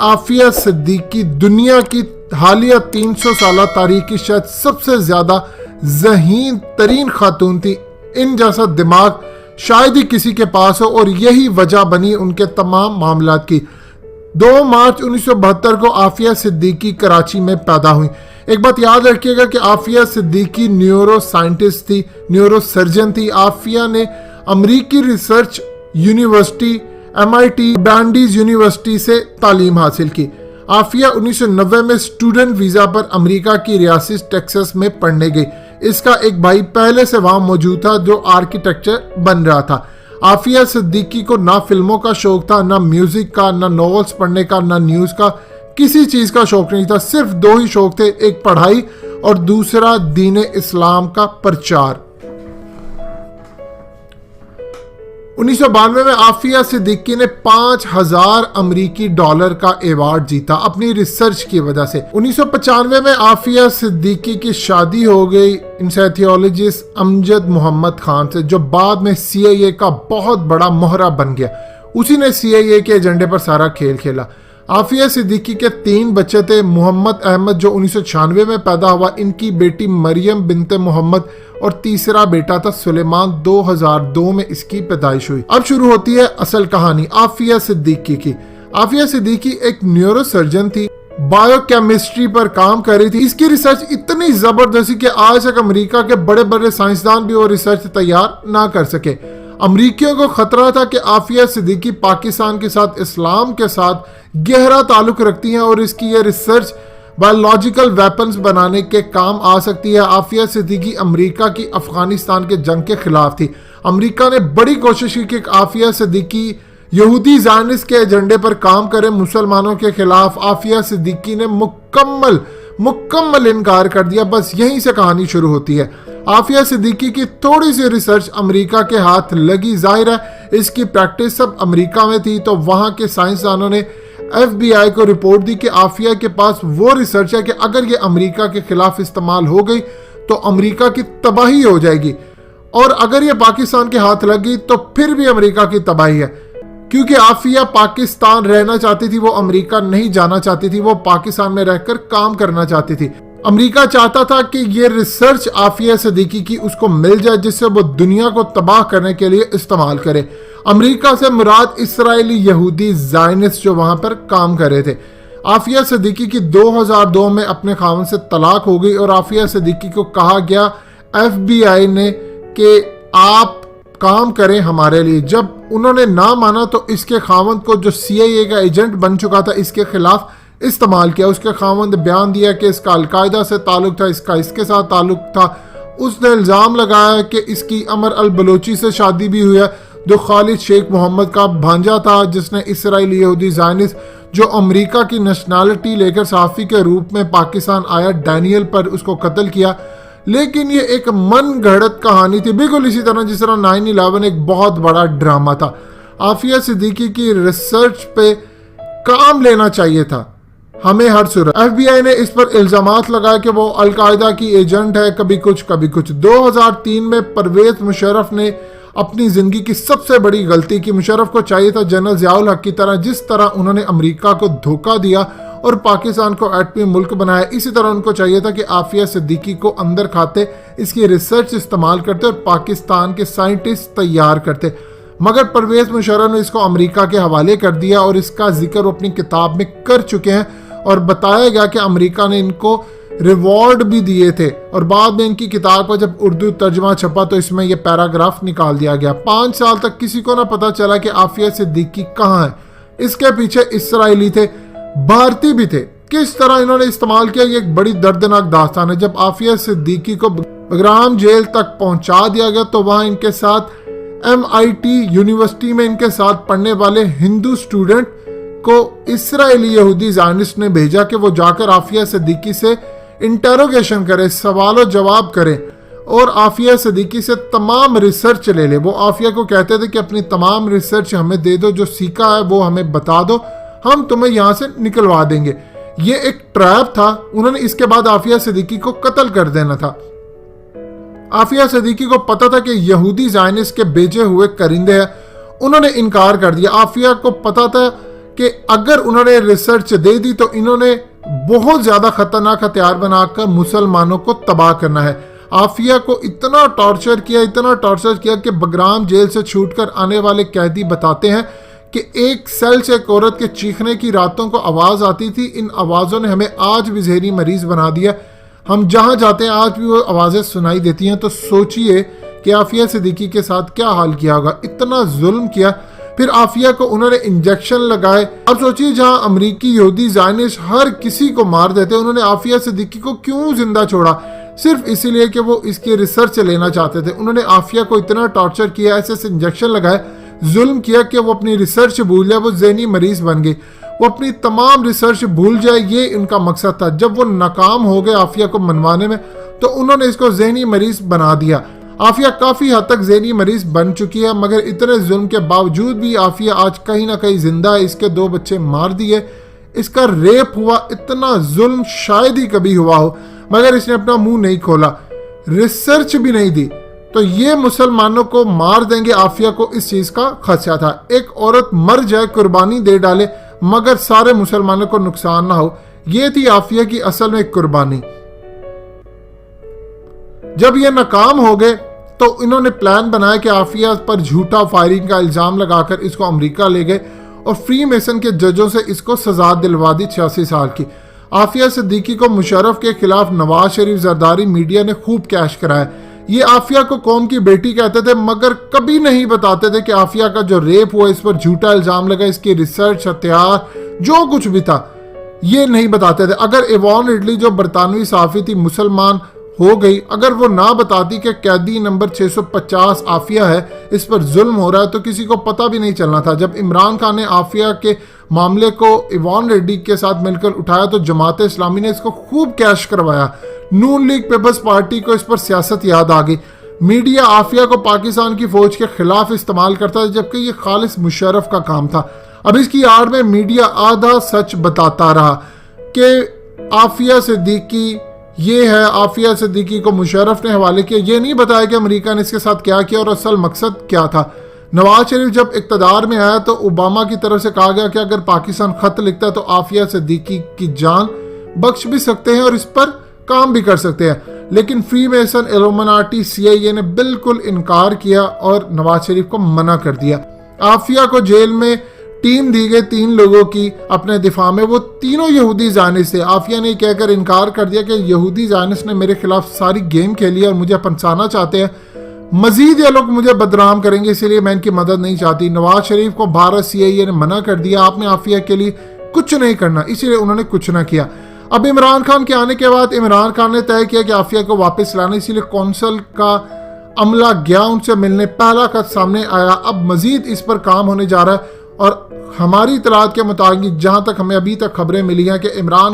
आफिया सिद्दीकी दुनिया की हालिया 300 साल तारीख की शायद सबसे ज्यादा ज़हीन तरीन खातून थी। इन जैसा दिमाग शायद ही किसी के पास हो और यही वजह बनी उनके तमाम मामलात की। 2 मार्च 1972 को आफिया सिद्दीकी कराची में पैदा हुई। एक बात याद रखिएगा कि आफिया सिद्दीकी न्यूरो साइंटिस्ट थी, न्यूरो सर्जन थी। आफिया ने अमरीकी रिसर्च यूनिवर्सिटी MIT ब्रांडीज यूनिवर्सिटी से तालीम हासिल की। आफिया 1990 में स्टूडेंट वीजा पर अमेरिका की रियासत टेक्सास में पढ़ने गई। इसका एक भाई पहले से वहां मौजूद था जो आर्किटेक्चर बन रहा था। आफिया सिद्दीकी को ना फिल्मों का शौक था, ना म्यूजिक का, ना नॉवेल्स पढ़ने का, ना न्यूज का, किसी चीज का शौक नहीं था। सिर्फ 2 ही शौक थे, एक पढ़ाई और दूसरा दीन इस्लाम का प्रचार। 1992 में आफिया सिद्दीकी ने $5000 अमरीकी का अवार्ड जीता अपनी रिसर्च की वजह से। 1995 में आफिया सिद्दीकी की शादी हो गई इंसेथियोलॉजिस्ट अमजद मोहम्मद खान से, जो बाद में CIA का बहुत बड़ा मोहरा बन गया। उसी ने CIA के एजेंडे पर सारा खेल खेला। आफिया सिद्दीकी के 3 बच्चे थे। मोहम्मद अहमद जो 1996 में पैदा हुआ, इनकी बेटी मरियम बिनते मोहम्मद और तीसरा बेटा था सुलेमान। 2002 में इसकी पैदाइश हुई। अब शुरू होती है असल कहानी आफिया सिद्दीकी की। आफिया सिद्दीकी एक न्यूरो सर्जन थी, बायोकेमिस्ट्री पर काम कर रही थी। इसकी रिसर्च इतनी जबरदस्ती कि आज तक अमेरिका के बड़े बड़े साइंसदान भी वो रिसर्च तैयार ना कर सके। अमरीकियों को खतरा था कि आफिया सिद्दीकी पाकिस्तान के साथ, इस्लाम के साथ गहरा ताल्लुक रखती हैं और इसकी ये रिसर्च बायोलॉजिकल वेपन्स बनाने के काम आ सकती है। आफिया सिद्दीकी अमेरिका की अफगानिस्तान के जंग के खिलाफ थी। अमेरिका ने बड़ी कोशिश की कि आफिया सिद्दीकी यहूदी ज़ायनिस्ट के एजेंडे पर काम करे मुसलमानों के खिलाफ। आफिया सिद्दीकी ने मुकम्मल इनकार कर दिया। बस यहीं से कहानी शुरू होती है। आफिया सिद्दीकी की थोड़ी सी रिसर्च अमेरिका के हाथ लगी। जाहिर है इसकी प्रैक्टिस सब अमेरिका में थी, तो वहां के साइंसदानों ने FBI को रिपोर्ट दी कि आफिया के पास वो रिसर्च है कि अगर ये अमेरिका के खिलाफ इस्तेमाल हो गई तो अमेरिका की तबाही हो जाएगी, और अगर ये पाकिस्तान के हाथ लगी तो फिर भी अमेरिका की तबाही है। क्योंकि आफिया पाकिस्तान रहना चाहती थी, वो अमेरिका नहीं जाना चाहती थी, वो पाकिस्तान में रहकर काम करना चाहती थी। अमेरिका चाहता था कि ये रिसर्च आफिया सिद्दीकी की उसको मिल जाए, जिससे वो दुनिया को तबाह करने के लिए इस्तेमाल करे। अमेरिका से मुराद इसराइली यहूदी ज़ायनिस्ट जो वहां पर काम कर रहे थे। आफिया सिद्दीकी की 2002 में अपने खावन से तलाक हो गई और आफिया सिद्दीकी को कहा गया FBI ने कि आप काम करें हमारे लिए। जब उन्होंने ना माना तो इसके खावंद को, जो CIA का एजेंट बन चुका था, इसके खिलाफ इस्तेमाल किया। उसके खावंद बयान दिया कि इसका अलकायदा से ताल्लुक था, इसका इसके साथ ताल्लुक था। उसने इल्ज़ाम लगाया कि इसकी अमर अल बलोची से शादी भी हुई है, जो खालिद शेख मोहम्मद का भांजा था, जिसने इसराइली यहूदी ज़ायनिस्ट जो अमेरिका की नेशनैलिटी लेकर सहाफ़ी के रूप में पाकिस्तान आया, डैनियल पर उसको कत्ल किया। लेकिन ये एक मन गढ़ंत कहानी थी, बिल्कुल इसी तरह जिस तरह 9/11 एक बहुत बड़ा ड्रामा था। आफिया सिद्दीकी की रिसर्च पे काम लेना चाहिए था हमें हर सूरत। FBI ने इस पर इल्जामात लगाए कि वो अलकायदा की एजेंट है, कभी कुछ कभी कुछ। 2003 में परवेज मुशर्रफ ने अपनी जिंदगी की सबसे बड़ी गलती की। मुशर्रफ को चाहिए था जनरल ज़ियाउल हक की तरह, जिस तरह उन्होंने अमेरिका को धोखा दिया और पाकिस्तान को एटमी मुल्क बनाया, इसी तरह उनको चाहिए था कि आफिया सिद्दीकी को अंदर खाते, इसकी रिसर्च इस्तेमाल करते और पाकिस्तान के साइंटिस्ट तैयार करते। मगर परवेज मुशर्रफ ने इसको अमेरिका के हवाले कर दिया और इसका जिक्र वो अपनी किताब में कर चुके हैं और बताया गया कि अमेरिका ने इनको रिवॉर्ड भी दिए थे। और बाद में इनकी किताब का जब उर्दू तर्जमा छपा तो इसमें यह पैराग्राफ निकाल दिया गया। 5 साल तक किसी को ना पता चला कि आफिया सिद्दीकी कहाँ है। इसके पीछे इसराइली थे, भारतीय भी थे। किस तरह इन्होंने इस्तेमाल किया, ये एक बड़ी दर्दनाक दास्तान है। जब आफिया सिद्दीकी को बगराम जेल तक पहुंचा दिया गया तो वहां इनके साथ MIT यूनिवर्सिटी में इनके साथ पढ़ने वाले हिंदू स्टूडेंट को इसराइली यहूदी ज़ायनिस्ट ने भेजा कि वो जाकर आफिया सिद्दीकी से इंटेरोगेशन करे, सवाल जवाब करे और आफिया सिद्दीकी से तमाम रिसर्च ले ले। वो आफिया को कहते थे कि अपनी तमाम रिसर्च हमें दे दो, जो सीखा है वो हमें बता दो, हम तुम्हें यहाँ से निकलवा देंगे। ये एक ट्रैप था। उन्होंने इसके बाद आफिया सिद्दीकी को कत्ल कर देना था। आफिया सिद्दीकी को पता था कि यहूदी ज़ायनिस्ट के भेजे हुए करिंदे हैं, उन्होंने इनकार कर दिया। आफिया को पता था कि अगर उन्होंने रिसर्च दे दी तो इन्होंने बहुत ज्यादा खतरनाक हथियार बनाकर मुसलमानों को तबाह करना है। आफिया को इतना टॉर्चर किया कि बगराम जेल से छूटकर आने वाले कैदी बताते हैं कि एक सेल से एक औरत के चीखने की रातों को आवाज आती थी। इन आवाजों ने हमें आज भी जहरी मरीज बना दिया। हम जहां जाते हैं आज भी वो आवाजें सुनाई देती हैं। तो सोचिए कि आफिया सिद्दीकी के साथ क्या हाल किया होगा, इतना जुल्म किया। फिर आफिया को उन्होंने इंजेक्शन लगाए। अब सोचिए जहां अमरीकी यहूदी ज़ायनिस्ट हर किसी को मार देते, उन्होंने आफिया सिद्दीकी को क्यों जिंदा छोड़ा? सिर्फ इसीलिए कि वो इसकी रिसर्च लेना चाहते थे। उन्होंने आफिया को इतना टॉर्चर किया, ऐसे इंजेक्शन लगाए, जुल्म किया कि वो अपनी रिसर्च भूल जाए, वो जहनी मरीज बन गई, वो अपनी तमाम रिसर्च भूल जाए। ये उनका मकसद था। जब वो नाकाम हो गए आफिया को मनवाने में, तो उन्होंने इसको जहनी मरीज बना दिया। आफिया काफी हद तक जहनी मरीज बन चुकी है, मगर इतने जुल्म के बावजूद भी आफिया आज कहीं ना कहीं जिंदा है। इसके 2 बच्चे मार दिए, इसका रेप हुआ। इतना जुल्म शायद ही कभी हुआ हो, मगर इसने अपना मुंह नहीं खोला, रिसर्च भी नहीं दी। तो ये मुसलमानों को मार देंगे, आफिया को इस चीज का खदशा था। एक औरत मर जाए, कुर्बानी दे डाले, मगर सारे मुसलमानों को नुकसान ना हो। ये थी आफिया की असल में कुर्बानी। जब ये नाकाम हो गए तो इन्होंने प्लान बनाया कि आफिया पर झूठा फायरिंग का इल्जाम लगाकर इसको अमेरिका ले गए और फ्री मेसन के जजों से इसको सजा दिलवा दी 86 साल की। आफिया सिद्दीकी को मुशर्रफ के खिलाफ नवाज शरीफ जरदारी मीडिया ने खूब कैश कराया। ये आफिया को कौम की बेटी कहते थे, मगर कभी नहीं बताते थे कि आफिया का जो रेप हुआ, इस पर झूठा इल्जाम लगा, इसकी रिसर्च, हथियार, जो कुछ भी था, ये नहीं बताते थे। अगर इवान रिडली जो बरतानवी सहाफी थी मुसलमान हो गई, अगर वो ना बताती कि कैदी नंबर 650 आफिया है, इस पर जुल्म हो रहा है, तो किसी को पता भी नहीं चलना था। जब इमरान खान ने आफिया के मामले को इवान रेड्डी के साथ मिलकर उठाया तो जमात इस्लामी ने इसको खूब कैश करवाया। नून लीग पीपल्स पार्टी को इस पर सियासत याद आ गई। मीडिया आफिया को पाकिस्तान की फौज के खिलाफ इस्तेमाल करता है, जबकि ये खालिस मुशर्रफ का काम था। अब इसकी आड़ में मीडिया आधा सच बताता रहा कि आफिया सिद्दीकी ये है, आफिया सिद्दीकी को मुशर्रफ ने हवाले किया। ये नहीं बताया कि अमेरिका ने इसके साथ क्या किया और असल मकसद क्या था। नवाज शरीफ जब इक़्तिदार में आया तो ओबामा की तरफ से कहा गया कि अगर पाकिस्तान खत लिखता है तो आफिया सिद्दीकी की जान बख्श भी सकते हैं और इस पर काम भी कर सकते हैं। लेकिन फ्री मेसन, इल्यूमिनाटी, CIA ने बिल्कुल इनकार किया और नवाज शरीफ को मना कर दिया। आफिया को जेल में टीम दी गई 3 लोगों की अपने दिफा में। वो तीनों यहूदी ज़ायनिस्ट थे। आफिया ने कहकर इनकार कर दिया कि यहूदी ज़ायनिस्ट ने मेरे खिलाफ सारी गेम खेली और मुझे पंसाना चाहते हैं, मजीद ये लोग मुझे बदनाम करेंगे, इसलिए मैं इनकी मदद नहीं चाहती। नवाज शरीफ को भारत CIA ने मना कर दिया, आपने आफिया के लिए कुछ नहीं करना, इसीलिए उन्होंने कुछ ना किया। अब इमरान खान के आने के बाद इमरान खान ने तय किया कि आफिया को वापस लाना, इसीलिए कौंसल का अमला गया उनसे मिलने, पहला खत सामने आया। अब मजीद इस पर काम होने जा रहा है और हमारी इतलात के मुताबिक जहां तक हमें अभी तक खबरें मिली हैं कि इमरान